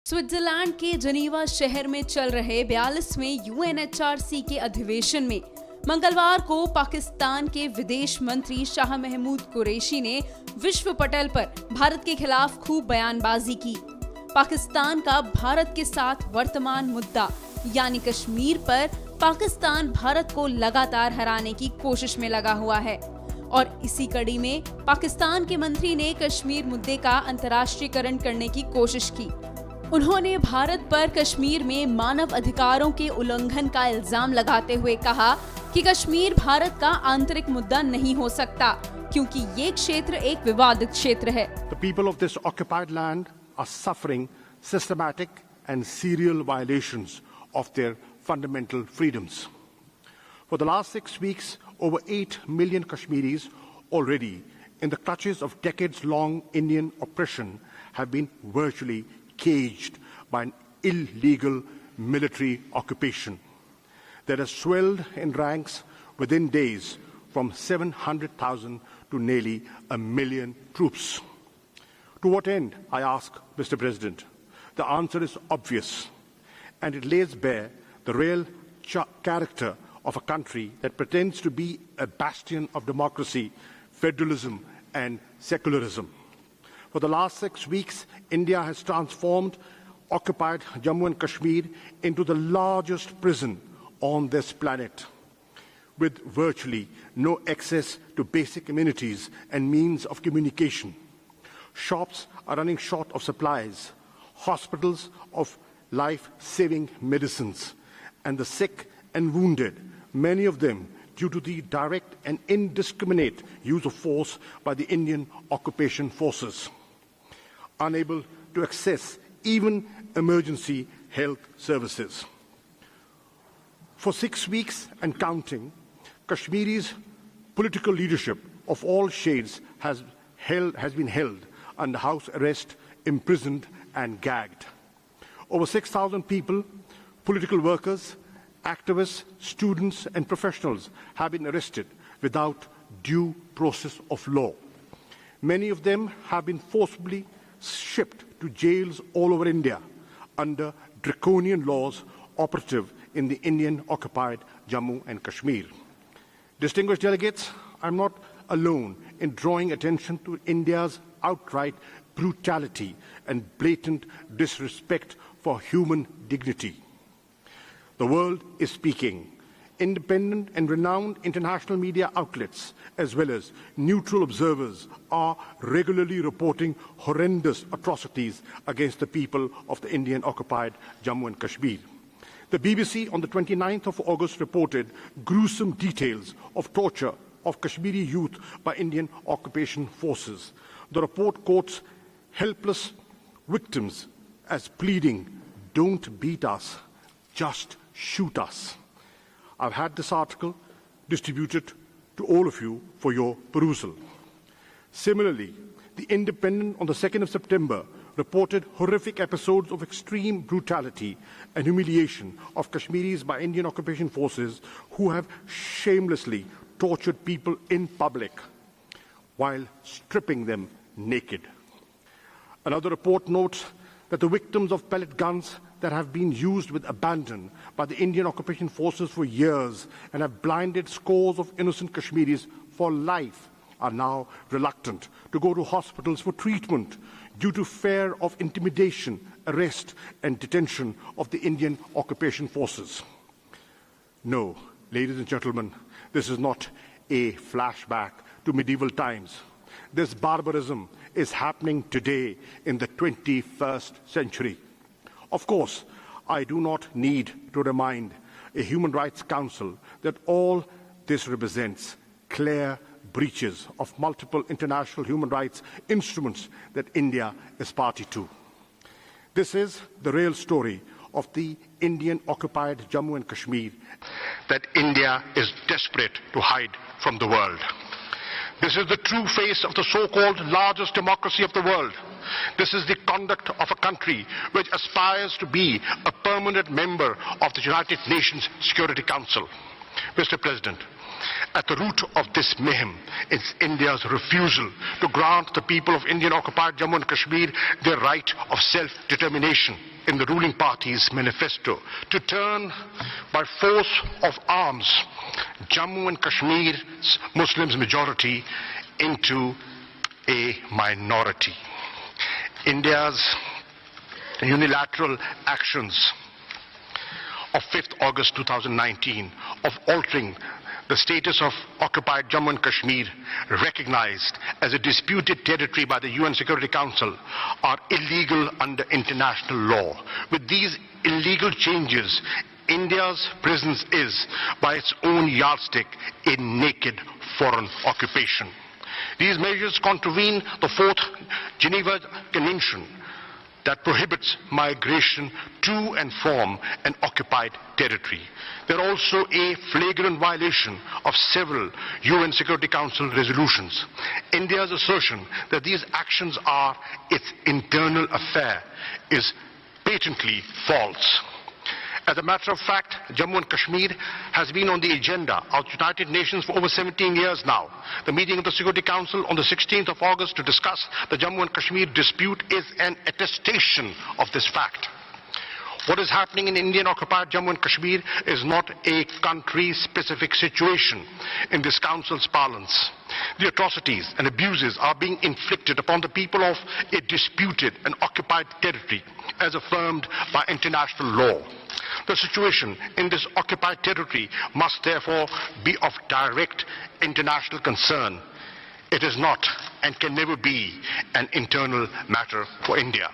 Switzerland के जनीवा शहर में चल रहे 42वें UNHRC के अधिवेशन में मंगलवार को पाकिस्तान के विदेश मंत्री शाह महमूद कुरैशी ने विश्व पटल पर भारत के खिलाफ खूब बयानबाजी की। पाकिस्तान का भारत के साथ वर्तमान मुद्दा यानी कश्मीर पर पाकिस्तान भारत को लगातार हराने की कोशिश में लगा हुआ है और इसी कड़ी में पाकिस्तान के मंत्री ने कश्मीर मुद्दे का अंतर्राष्ट्रीयकरण करने की कोशिश की। उन्होंने भारत पर कश्मीर में मानव अधिकारों के उल्लंघन का इल्जाम लगाते हुए कहा कि कश्मीर भारत का आंतरिक मुद्दा नहीं हो सकता क्योंकि ये क्षेत्र एक विवादित क्षेत्र है। The people of this occupied land are suffering systematic and serial violations of their fundamental freedoms. For the last 6 weeks, over 8 million Kashmiris already in the clutches of decades-long Indian oppression have been virtually caged by an illegal military occupation that has swelled in ranks within days from 700,000 to nearly 1 million troops. To what end, I ask, Mr. President? The answer is obvious, and it lays bare the real character of a country that pretends to be a bastion of democracy, federalism, and secularism. For the last 6 weeks, India has transformed occupied Jammu and Kashmir into the largest prison on this planet, with virtually no access to basic amenities and means of communication. Shops are running short of supplies, hospitals of life-saving medicines, and the sick and wounded, many of them due to the direct and indiscriminate use of force by the Indian occupation forces, unable to access even emergency health services. For 6 weeks and counting, Kashmiri's political leadership of all shades has been held under house arrest, imprisoned and gagged. Over 6,000 people, political workers, activists, students and professionals have been arrested without due process of law. Many of them have been forcibly shipped to jails all over India under draconian laws operative in the Indian-occupied Jammu and Kashmir. Distinguished delegates, I'm not alone in drawing attention to India's outright brutality and blatant disrespect for human dignity. The world is speaking. Independent and renowned international media outlets, as well as neutral observers, are regularly reporting horrendous atrocities against the people of the Indian-occupied Jammu and Kashmir. The BBC on the 29th of August reported gruesome details of torture of Kashmiri youth by Indian occupation forces. The report quotes helpless victims as pleading, "Don't beat us, just shoot us." I've had this article distributed to all of you for your perusal. Similarly, The Independent on the 2nd of September reported horrific episodes of extreme brutality and humiliation of Kashmiris by Indian occupation forces who have shamelessly tortured people in public while stripping them naked. Another report notes that the victims of pellet guns that have been used with abandon by the Indian occupation forces for years and have blinded scores of innocent Kashmiris for life are now reluctant to go to hospitals for treatment due to fear of intimidation, arrest and detention of the Indian occupation forces. No, ladies and gentlemen, this is not a flashback to medieval times. This barbarism is happening today in the 21st century. Of course, I do not need to remind a Human Rights Council that all this represents clear breaches of multiple international human rights instruments that India is party to. This is the real story of the Indian-occupied Jammu and Kashmir that India is desperate to hide from the world. This is the true face of the so-called largest democracy of the world. This is the conduct of a country which aspires to be a permanent member of the United Nations Security Council. Mr. President, at the root of this mayhem is India's refusal to grant the people of Indian-occupied Jammu and Kashmir their right of self-determination in the ruling party's manifesto, to turn by force of arms Jammu and Kashmir's Muslims majority into a minority. India's unilateral actions of 5th August 2019 of altering the status of occupied Jammu and Kashmir, recognized as a disputed territory by the UN Security Council, are illegal under international law. With these illegal changes, India's presence is, by its own yardstick, a naked foreign occupation. These measures contravene the 4th Geneva Convention that prohibits migration to and from an occupied territory. They are also a flagrant violation of several UN Security Council resolutions. India's assertion that these actions are its internal affair is patently false. As a matter of fact, Jammu and Kashmir has been on the agenda of the United Nations for over 17 years now. The meeting of the Security Council on the 16th of August to discuss the Jammu and Kashmir dispute is an attestation of this fact. What is happening in Indian-occupied Jammu and Kashmir is not a country-specific situation in this Council's parlance. The atrocities and abuses are being inflicted upon the people of a disputed and occupied territory, as affirmed by international law. The situation in this occupied territory must therefore be of direct international concern. It is not and can never be an internal matter for India.